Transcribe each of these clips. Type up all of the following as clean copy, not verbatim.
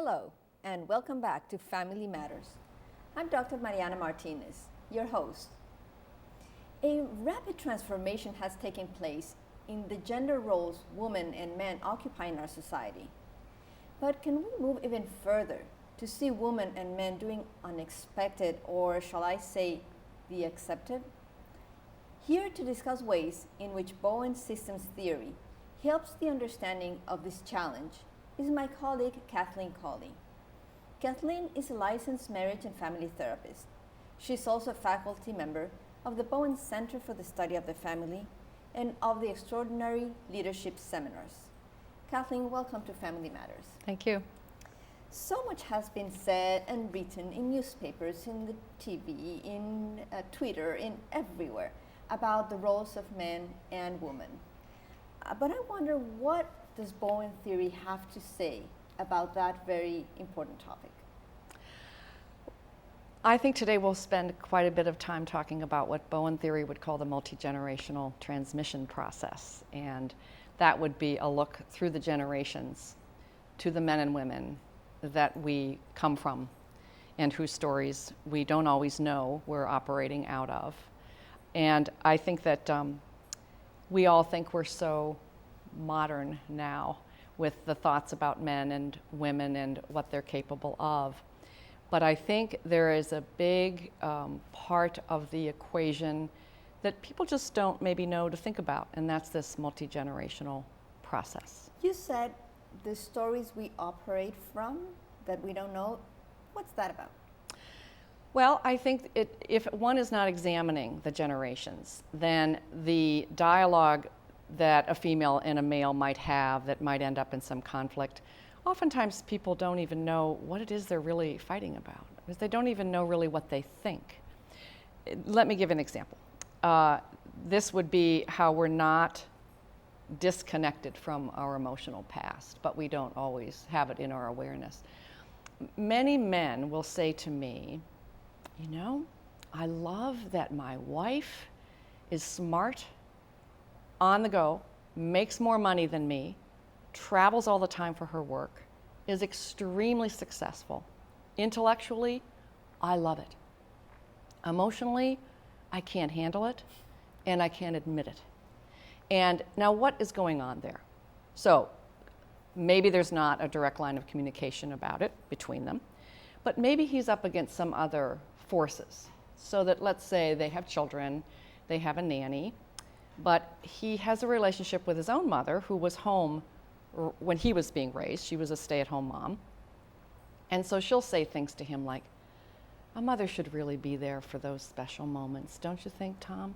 Hello, and welcome back to Family Matters. I'm Dr. Mariana Martinez, your host. A rapid transformation has taken place in the gender roles women and men occupy in our society. But can we move even further to see women and men doing unexpected, or shall I say, the accepted? Here to discuss ways in which Bowen systems theory helps the understanding of this challenge is my colleague Kathleen Cauley. Kathleen is a licensed marriage and family therapist. She's also a faculty member of the Bowen Center for the Study of the Family and of the Extraordinary Leadership Seminars. Kathleen, welcome to Family Matters. Thank you. So much has been said and written in newspapers, in the TV, in Twitter, in everywhere about the roles of men and women. But I wonder, what does Bowen theory have to say about that very important topic? I think today we'll spend quite a bit of time talking about what Bowen theory would call the multi-generational transmission process. And that would be a look through the generations to the men and women that we come from and whose stories we don't always know we're operating out of. And I think that we all think we're so modern now with the thoughts about men and women and what they're capable of. But I think there is a big part of the equation that people just don't maybe know to think about, and that's this multi-generational process. You said the stories we operate from that we don't know. What's that about? Well, I think if one is not examining the generations, then the dialogue that a female and a male might have that might end up in some conflict, oftentimes people don't even know what it is they're really fighting about, because they don't even know really what they think. Let me give an example. This would be how we're not disconnected from our emotional past, but we don't always have it in our awareness. Many men will say to me, you know, I love that my wife is smart, on the go, makes more money than me, travels all the time for her work, is extremely successful. Intellectually, I love it. Emotionally, I can't handle it, and I can't admit it. And now what is going on there? So maybe there's not a direct line of communication about it between them, but maybe he's up against some other forces. So that, let's say they have children, they have a nanny, but he has a relationship with his own mother who was home when he was being raised. She was a stay-at-home mom. And so she'll say things to him like, a mother should really be there for those special moments, don't you think, Tom?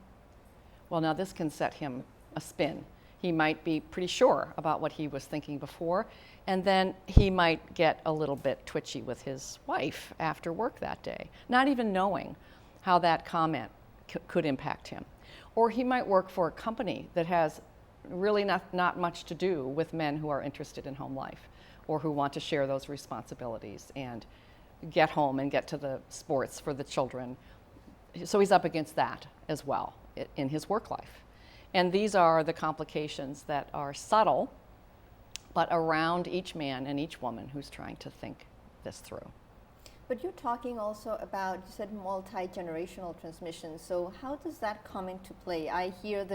Well, now this can set him a spin. He might be pretty sure about what he was thinking before, and then he might get a little bit twitchy with his wife after work that day, not even knowing how that comment could impact him. Or he might work for a company that has really not much to do with men who are interested in home life or who want to share those responsibilities and get home and get to the sports for the children. So he's up against that as well in his work life. And these are the complications that are subtle, but around each man and each woman who's trying to think this through. But you're talking also about, you said multi-generational transmission. So how does that come into play? I hear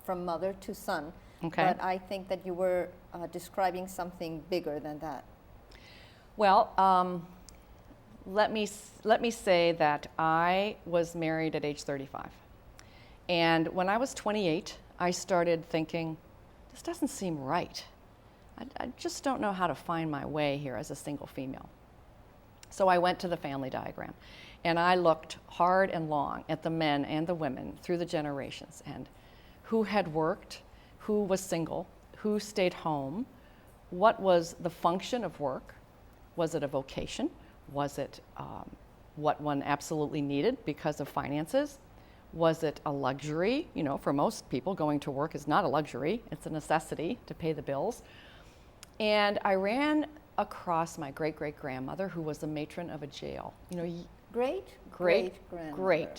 from mother to son, okay. But I think that you were describing something bigger than that. Well, let me say that I was married at age 35. And when I was 28, I started thinking, this doesn't seem right. I just don't know how to find my way here as a single female. So I went to the family diagram, and I looked hard and long at the men and the women through the generations, and who had worked, who was single, who stayed home, what was the function of work, was it a vocation, was it what one absolutely needed because of finances, was it a luxury? You know, for most people, going to work is not a luxury, it's a necessity to pay the bills. And I ran across my great-great-grandmother, who was the matron of a jail. You know, great,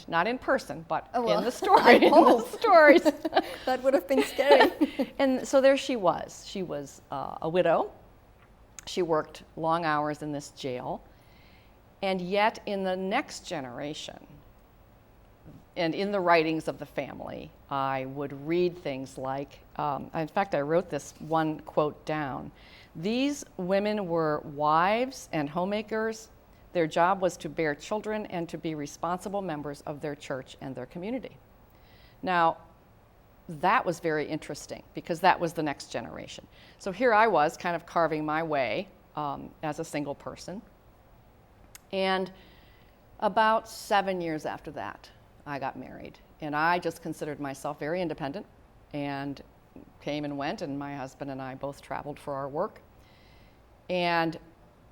not in person, but in the story. In the stories. That would have been scary. And so there she was. She was a widow, She worked long hours in this jail. And yet in the next generation, and in the writings of the family, I would read things like, in fact, I wrote this one quote down. These women were wives and homemakers. Their job was to bear children and to be responsible members of their church and their community. Now, that was very interesting because that was the next generation. So here I was kind of carving my way as a single person. And about 7 years after that, I got married. And I just considered myself very independent and came and went, and my husband and I both traveled for our work. And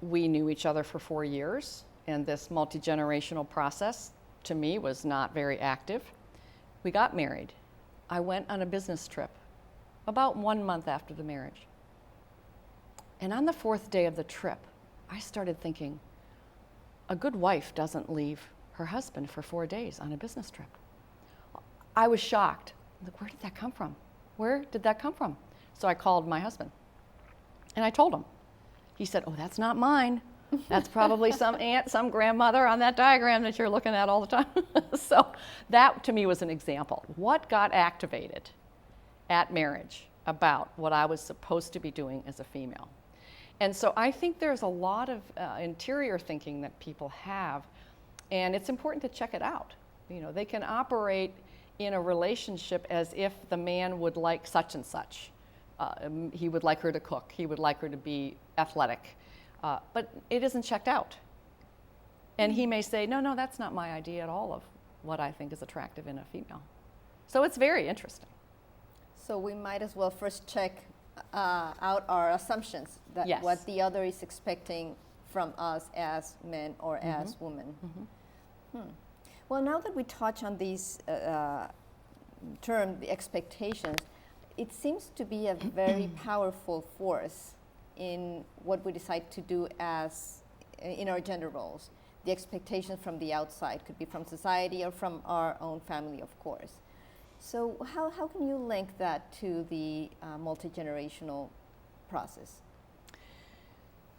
we knew each other for 4 years, and this multi-generational process, to me, was not very active. We got married. I went on a business trip about 1 month after the marriage. And on the 4th day of the trip, I started thinking, a good wife doesn't leave her husband for 4 days on a business trip. I was shocked. Like, where did that come from? Where did that come from? So I called my husband, and I told him. He said, oh, that's not mine. That's probably some aunt, some grandmother on that diagram that you're looking at all the time. So that, to me, was an example. What got activated at marriage about what I was supposed to be doing as a female? And so I think there's a lot of interior thinking that people have, and it's important to check it out. You know, they can operate in a relationship as if the man would like such and such. He would like her to cook. He would like her to be athletic. But it isn't checked out. And he may say, no, that's not my idea at all of what I think is attractive in a female. So it's very interesting. So we might as well first check out our assumptions, that Yes. what the other is expecting from us as men or as women. Well, now that we touch on these term, the expectations, it seems to be a very powerful force in what we decide to do as in our gender roles. The expectations from the outside could be from society or from our own family, of course. So how can you link that to the multi-generational process?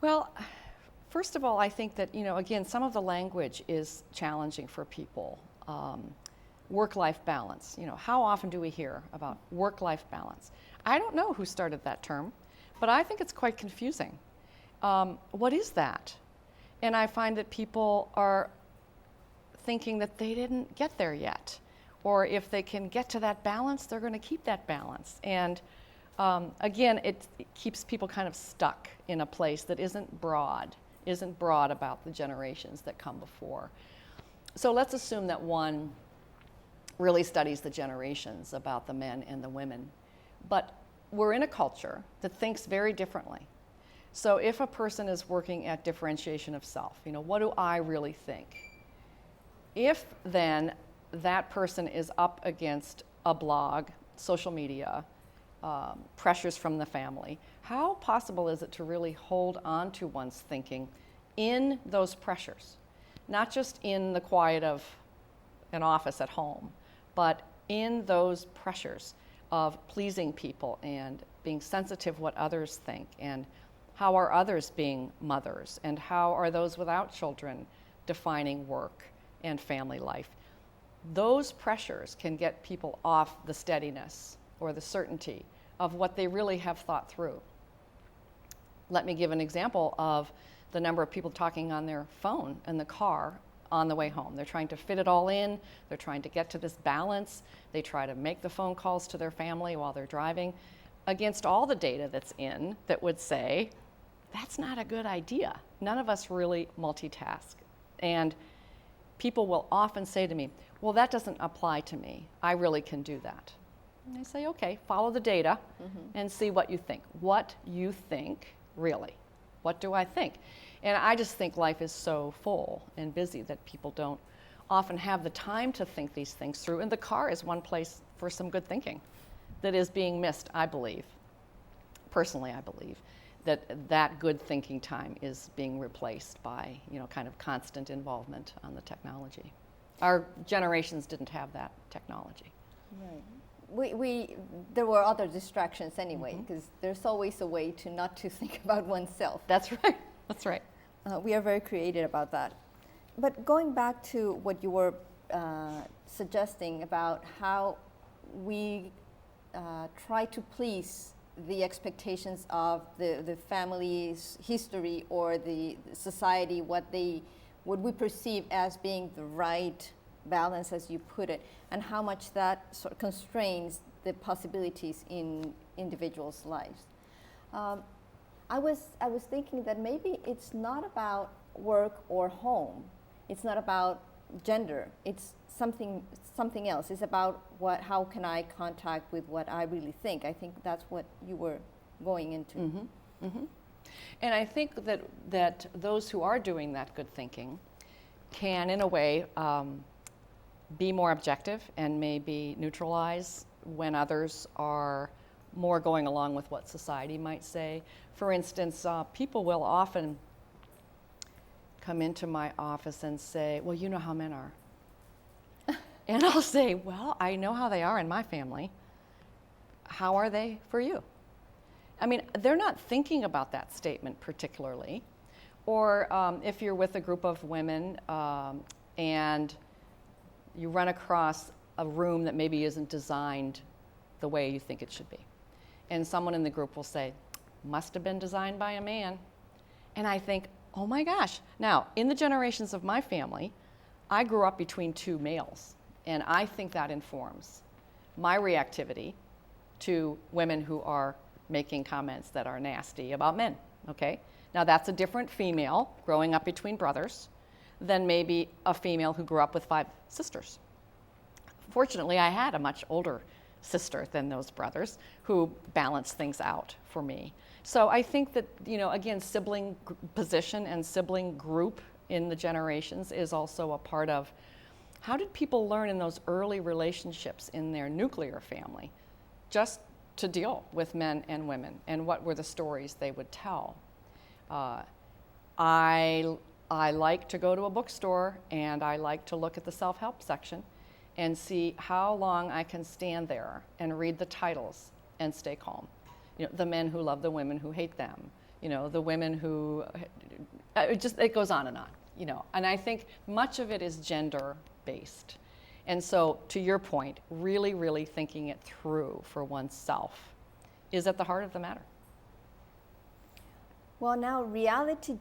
Well, first of all, I think that, again, some of the language is challenging for people. Work-life balance. How often do we hear about work-life balance? I don't know who started that term, but I think it's quite confusing. What is that? And I find that people are thinking that they didn't get there yet. Or if they can get to that balance, they're going to keep that balance. And again, it keeps people kind of stuck in a place that isn't broad about the generations that come before. So let's assume that one really studies the generations about the men and the women. But we're in a culture that thinks very differently. So if a person is working at differentiation of self, what do I really think? If then that person is up against a blog, social media, pressures from the family, how possible is it to really hold on to one's thinking in those pressures? Not just in the quiet of an office at home, but in those pressures of pleasing people and being sensitive what others think, and how are others being mothers, and how are those without children defining work and family life. Those pressures can get people off the steadiness or the certainty of what they really have thought through. Let me give an example of the number of people talking on their phone in the car on the way home. They're trying to fit it all in. They're trying to get to this balance. They try to make the phone calls to their family while they're driving against all the data that's in that would say, that's not a good idea. None of us really multitask. And people will often say to me, well, that doesn't apply to me. I really can do that. And I say, okay, follow the data and see what you think. What you think, really. What do I think? And I just think life is so full and busy that people don't often have the time to think these things through. And the car is one place for some good thinking that is being missed, I believe. Personally, I believe that good thinking time is being replaced by, kind of constant involvement on the technology. Our generations didn't have that technology. Right. there were other distractions anyway, because there's always a way to not to think about oneself. That's right. That's right. We are very creative about that. But going back to what you were suggesting about how we try to please the expectations of the family's history or the society, what we perceive as being the right balance, as you put it, and how much that sort of constrains the possibilities in individuals' lives. I was thinking that maybe it's not about work or home. It's not about gender. It's something else. It's about how can I contact with what I really think. I think that's what you were going into. Mm-hmm. Mm-hmm. And I think that those who are doing that good thinking can, in a way, be more objective and maybe neutralize when others are more going along with what society might say. For instance, people will often come into my office and say, well, you know how men are. And I'll say, well, I know how they are in my family. How are they for you? I mean, they're not thinking about that statement particularly. Or if you're with a group of women and you run across a room that maybe isn't designed the way you think it should be. And someone in the group will say, must have been designed by a man. And I think, oh my gosh. Now, in the generations of my family, I grew up between two males. And I think that informs my reactivity to women who are making comments that are nasty about men, okay? Now, that's a different female growing up between brothers than maybe a female who grew up with 5 sisters. Fortunately, I had a much older sister than those brothers who balanced things out for me. So I think that, again, sibling position and sibling group in the generations is also a part of how did people learn in those early relationships in their nuclear family just to deal with men and women, and what were the stories they would tell. I like to go to a bookstore and I like to look at the self-help section and see how long I can stand there and read the titles and stay calm. The men who love the women who hate them, the women who, it goes on, and I think much of it is gender-based. And so, to your point, really, really thinking it through for oneself is at the heart of the matter. Well, now reality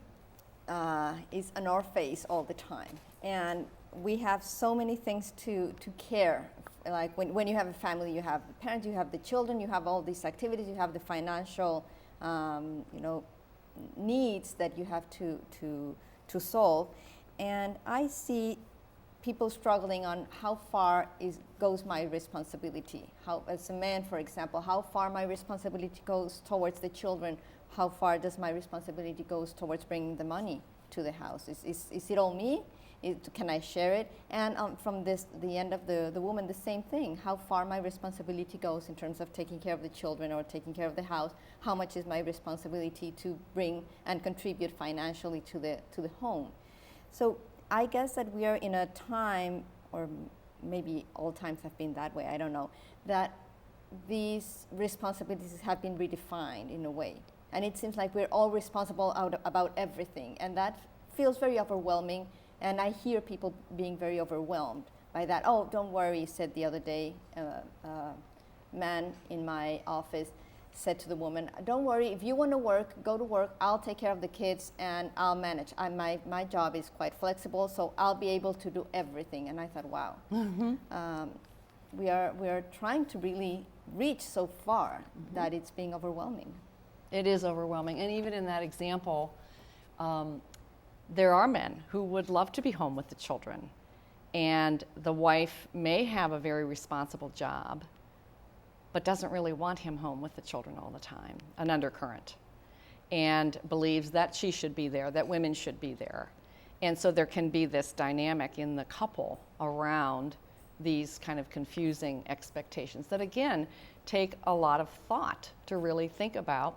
is on our face all the time, and we have so many things to care. Like when you have a family, you have the parents, you have the children, you have all these activities, you have the financial, needs that you have to solve, and I see people struggling on how far goes my responsibility. How, as a man, for example, how far my responsibility goes towards the children. How far does my responsibility goes towards bringing the money to the house? Is it all me? Can I share it? And from the end of the woman, the same thing. How far my responsibility goes in terms of taking care of the children or taking care of the house. How much is my responsibility to bring and contribute financially to the home? So I guess that we are in a time, or maybe all times have been that way, I don't know, that these responsibilities have been redefined in a way. And it seems like we're all responsible about everything. And that feels very overwhelming. And I hear people being very overwhelmed by that. Oh, don't worry, said the other day, a man in my office said to the woman, don't worry, if you want to work, go to work, I'll take care of the kids and I'll manage. My job is quite flexible, so I'll be able to do everything. And I thought, wow, we are trying to really reach so far that it's being overwhelming. It is overwhelming. And even in that example, there are men who would love to be home with the children. And the wife may have a very responsible job, but doesn't really want him home with the children all the time, an undercurrent, and believes that she should be there, that women should be there. And so there can be this dynamic in the couple around these kind of confusing expectations that, again, take a lot of thought to really think about,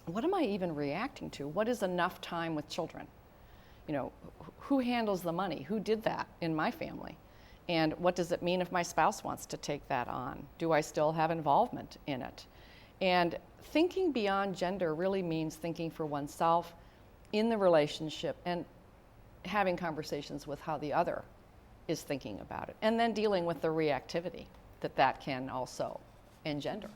what am I even reacting to? What is enough time with children? Who handles the money? Who did that in my family? And what does it mean if my spouse wants to take that on? Do I still have involvement in it? And thinking beyond gender really means thinking for oneself in the relationship and having conversations with how the other is thinking about it, and then dealing with the reactivity that can also engender.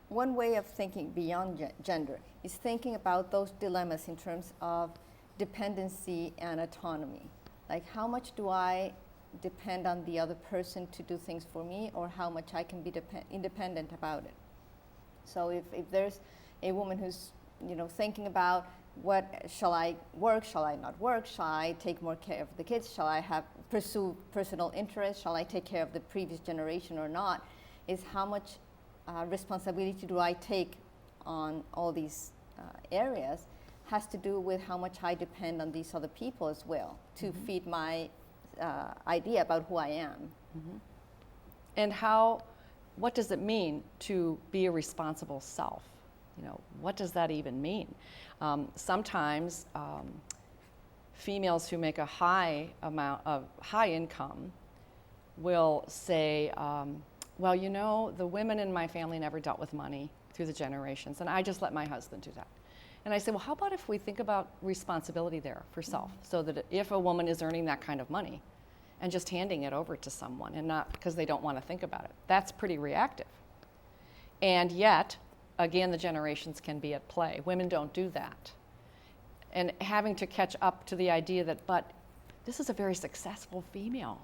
One way of thinking beyond gender is thinking about those dilemmas in terms of dependency and autonomy. Like, how much do I depend on the other person to do things for me, or how much I can be independent about it. So if there's a woman who's thinking about, what shall I work, shall I not work, shall I take more care of the kids, shall I pursue personal interests, shall I take care of the previous generation or not, is how much responsibility do I take on all these areas, has to do with how much I depend on these other people as well to feed my idea about who I am. And what does it mean to be a responsible self? What does that even mean? Sometimes females who make a high income will say, well, the women in my family never dealt with money through the generations, and I just let my husband do that. And I say, well, how about if we think about responsibility there for self, so that if a woman is earning that kind of money and just handing it over to someone, and not because they don't want to think about it, that's pretty reactive. And yet, again, the generations can be at play. Women don't do that. And having to catch up to the idea that, but this is a very successful female.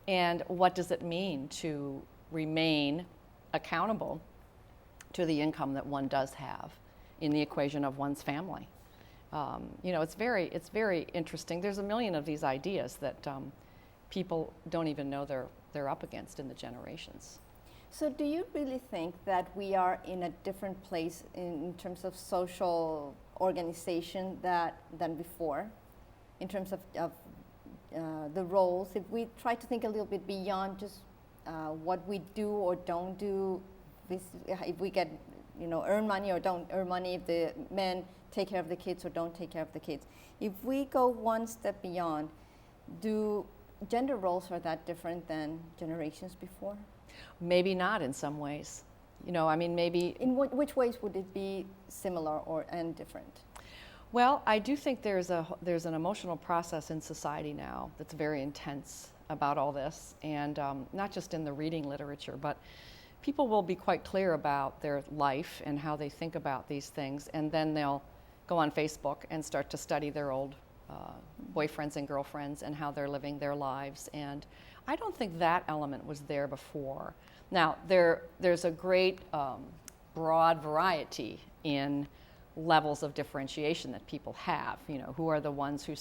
And what does it mean to remain accountable to the income that one does have in the equation of one's family? It's very interesting. There's a million of these ideas that people don't even know they're up against in the generations. So do you really think that we are in a different place in terms of social organization than before, in terms of the roles? If we try to think a little bit beyond just what we do or don't do, if we get, earn money or don't earn money, if the men take care of the kids or don't take care of the kids. If we go one step beyond, do gender roles are that different than generations before? Maybe not in some ways. Maybe. In which ways would it be similar and different? Well, I do think there's an emotional process in society now that's very intense about all this, and not just in the reading literature, but people will be quite clear about their life and how they think about these things, and then they'll go on Facebook and start to study their old boyfriends and girlfriends and how they're living their lives. And I don't think that element was there before. Now, there's a great broad variety in levels of differentiation that people have. Who are the ones who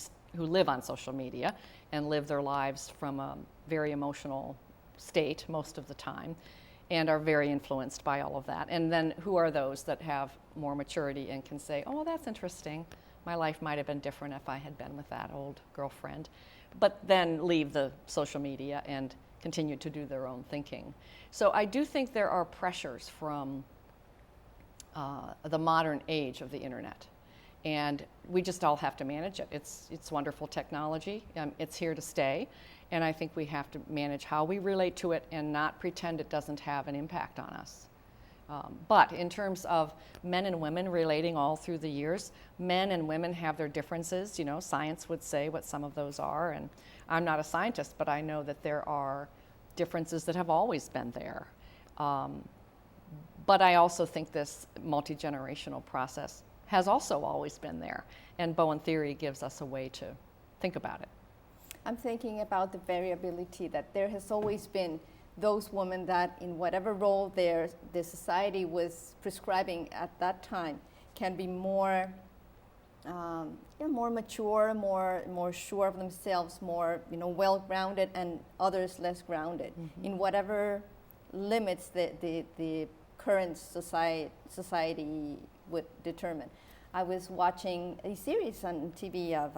live on social media and live their lives from a very emotional state most of the time and are very influenced by all of that. And then who are those that have more maturity and can say, oh, well, that's interesting. My life might have been different if I had been with that old girlfriend. But then leave the social media and continue to do their own thinking. So I do think there are pressures from the modern age of the internet. And we just all have to manage it. It's wonderful technology. It's here to stay. And I think we have to manage how we relate to it and not pretend it doesn't have an impact on us. But in terms of men and women relating all through the years, men and women have their differences. Science would say what some of those are. And I'm not a scientist, but I know that there are differences that have always been there. But I also think this multi-generational process has also always been there. And Bowen theory gives us a way to think about it. I'm thinking about the variability, that there has always been those women that in whatever role the society was prescribing at that time can be more mature, more sure of themselves, more well-grounded, and others less grounded in whatever limits the current society would determine. I was watching a series on TV of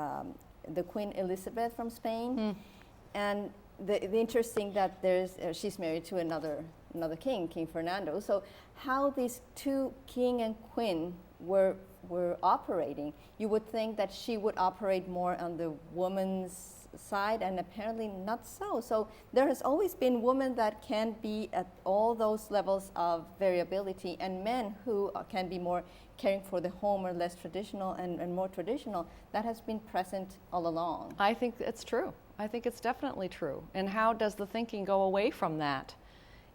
the Queen Elizabeth from Spain, and the interesting that she's married to another king, King Fernando. So how these two king and queen we're operating. You would think that she would operate more on the woman's side, and apparently not so. So there has always been women that can be at all those levels of variability, and men who can be more caring for the home or less traditional and more traditional. That has been present all along. I think it's true. I think it's definitely true. And how does the thinking go away from that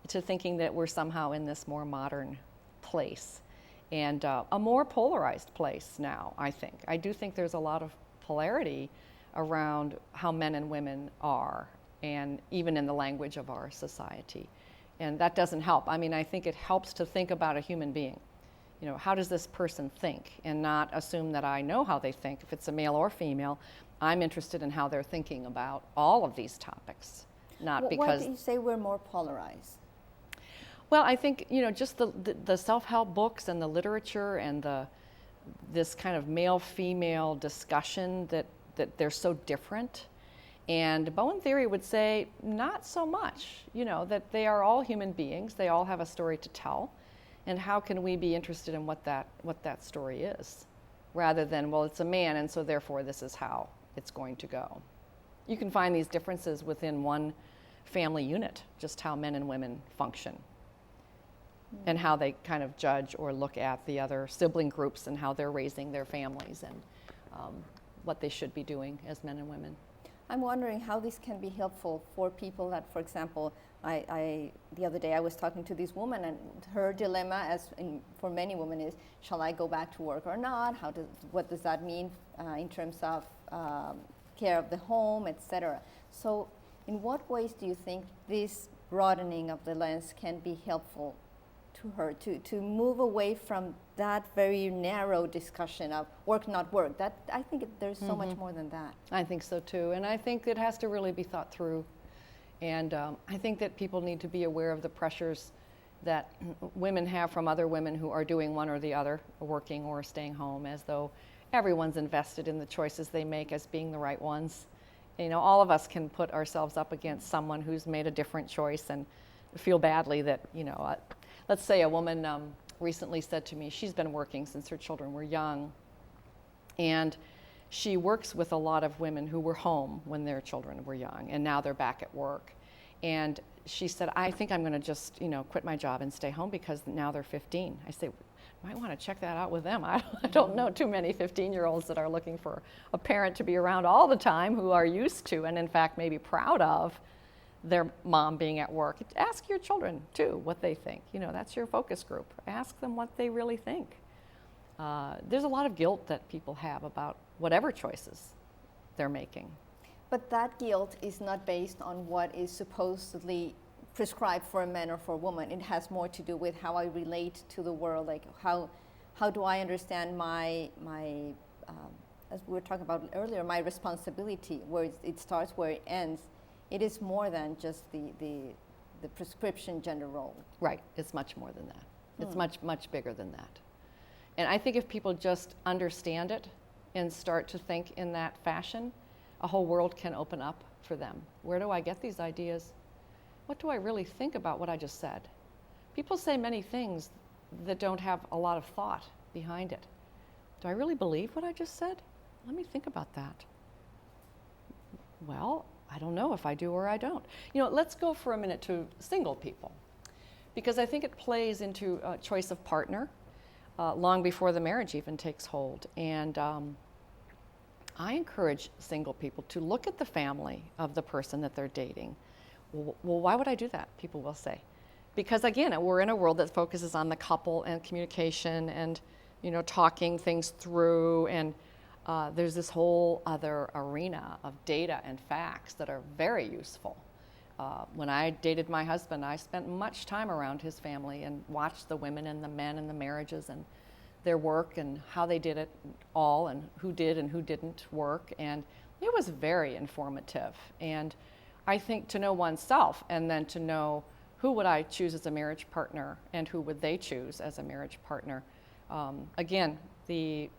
to thinking that we're somehow in this more modern place and a more polarized place now, I think. I do think there's a lot of polarity around how men and women are, and even in the language of our society. And that doesn't help. I mean, I think it helps to think about a human being. You know, how does this person think? And not assume that I know how they think. If it's a male or female, I'm interested in how they're thinking about all of these topics, not because... Why do you say we're more polarized? Well, I think, you know, just the self-help books and the literature and this kind of male-female discussion that they're so different. And Bowen theory would say not so much, you know, that they are all human beings, they all have a story to tell, and how can we be interested in what that story is, rather than, well, it's a man and so therefore this is how it's going to go. You can find these differences within one family unit, just how men and women function, and how they kind of judge or look at the other sibling groups and how they're raising their families and what they should be doing as men and women. I'm wondering how this can be helpful for people that, for example, the other day I was talking to this woman, and her dilemma, for many women, is, shall I go back to work or not? What does that mean in terms of care of the home, etc.? So in what ways do you think this broadening of the lens can be helpful to her to move away from that very narrow discussion of work, not work? That, I think there's so much more than that. I think so too, and I think it has to really be thought through. And I think that people need to be aware of the pressures that women have from other women who are doing one or the other, working or staying home, as though everyone's invested in the choices they make as being the right ones. You know, all of us can put ourselves up against someone who's made a different choice and feel badly that, you know, let's say a woman recently said to me, she's been working since her children were young, and she works with a lot of women who were home when their children were young, and now they're back at work. And she said, I think I'm going to just, you know, quit my job and stay home because now they're 15. I say, might want to check that out with them. I don't know too many 15-year-olds that are looking for a parent to be around all the time, who are used to and in fact maybe proud of their mom being at work. Ask your children too what they think. You know, that's your focus group. Ask them what they really think. There's a lot of guilt that people have about whatever choices they're making. But that guilt is not based on what is supposedly prescribed for a man or for a woman. It has more to do with how I relate to the world, like how do I understand my as we were talking about earlier, my responsibility, where it starts, where it ends. It is more than just the prescription gender role. Right, it's much more than that. It's much bigger than that. And I think if people just understand it and start to think in that fashion, a whole world can open up for them. Where do I get these ideas? What do I really think about what I just said? People say many things that don't have a lot of thought behind it. Do I really believe what I just said? Let me think about that. Well, I don't know if I do or I don't. You know, let's go for a minute to single people, because I think it plays into a choice of partner long before the marriage even takes hold. And I encourage single people to look at the family of the person that they're dating. Well, why would I do that? People will say. Because again, we're in a world that focuses on the couple and communication and, you know, talking things through, and there's this whole other arena of data and facts that are very useful. When I dated my husband, I spent much time around his family and watched the women and the men and the marriages and their work and how they did it all, and who did and who didn't work, and it was very informative. And I think to know oneself, and then to know who would I choose as a marriage partner and who would they choose as a marriage partner. Again, the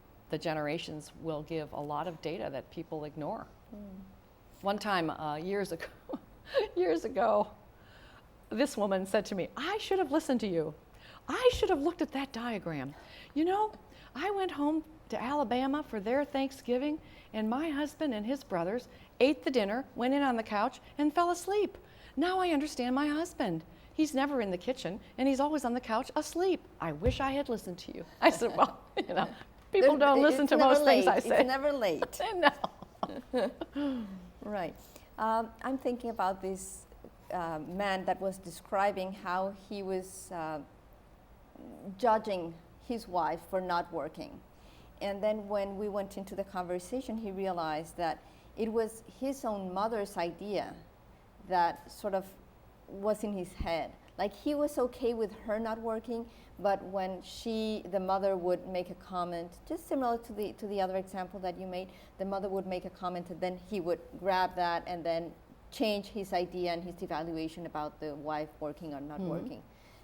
generations will give a lot of data that people ignore. One time, years ago, this woman said to me, I should have listened to you. I should have looked at that diagram. You know, I went home to Alabama for their Thanksgiving, and my husband and his brothers ate the dinner, went in on the couch, and fell asleep. Now I understand my husband. He's never in the kitchen, and he's always on the couch asleep. I wish I had listened to you. I said, well, people don't listen to most things I say. It's never late. No. Right. I'm thinking about this man that was describing how he was judging his wife for not working. And then when we went into the conversation, he realized that it was his own mother's idea that sort of was in his head. Like, he was okay with her not working, but when the mother would make a comment, just similar to the other example that you made, the mother would make a comment and then he would grab that and then change his idea and his evaluation about the wife working or not working.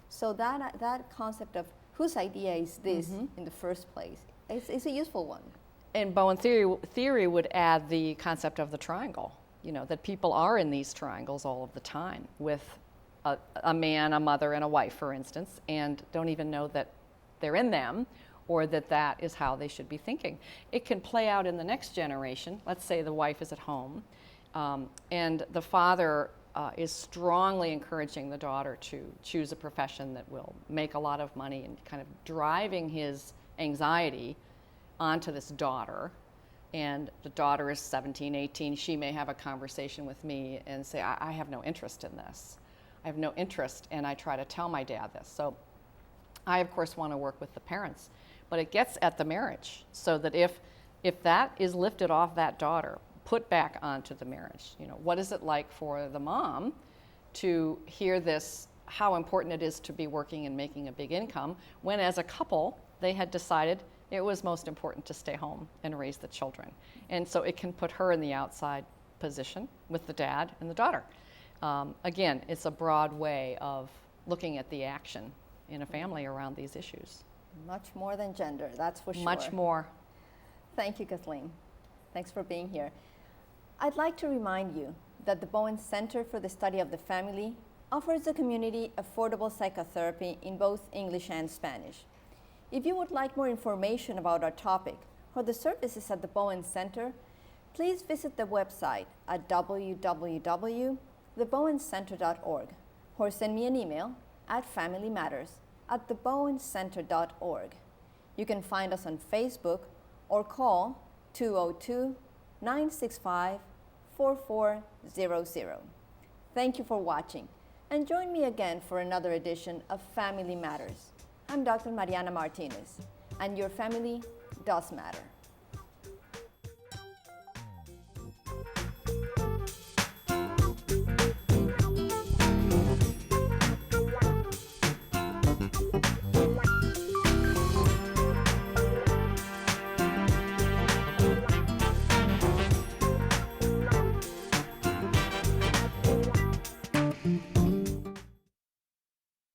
So that concept of whose idea is this in the first place, it's a useful one. And Bowen theory would add the concept of the triangle, that people are in these triangles all of the time with a man, a mother, and a wife, for instance, and don't even know that they're in them or that is how they should be thinking. It can play out in the next generation. Let's say the wife is at home and the father is strongly encouraging the daughter to choose a profession that will make a lot of money and kind of driving his anxiety onto this daughter. And the daughter is 17, 18. She may have a conversation with me and say, I have no interest in this. I have no interest, and I try to tell my dad this. So I, of course, want to work with the parents. But it gets at the marriage, so that if that is lifted off that daughter, put back onto the marriage. What is it like for the mom to hear this, how important it is to be working and making a big income, when as a couple they had decided it was most important to stay home and raise the children. And so it can put her in the outside position with the dad and the daughter. Again, it's a broad way of looking at the action in a family around these issues. Much more than gender, that's for sure. Much more. Thank you, Kathleen. Thanks for being here. I'd like to remind you that the Bowen Center for the Study of the Family offers the community affordable psychotherapy in both English and Spanish. If you would like more information about our topic or the services at the Bowen Center, please visit the website at www.thebowencenter.org or send me an email at familymatters@thebowencenter.org. You can find us on Facebook or call 202-965-4400. Thank you for watching, and join me again for another edition of Family Matters. I'm Dr. Mariana Martinez, and your family does matter.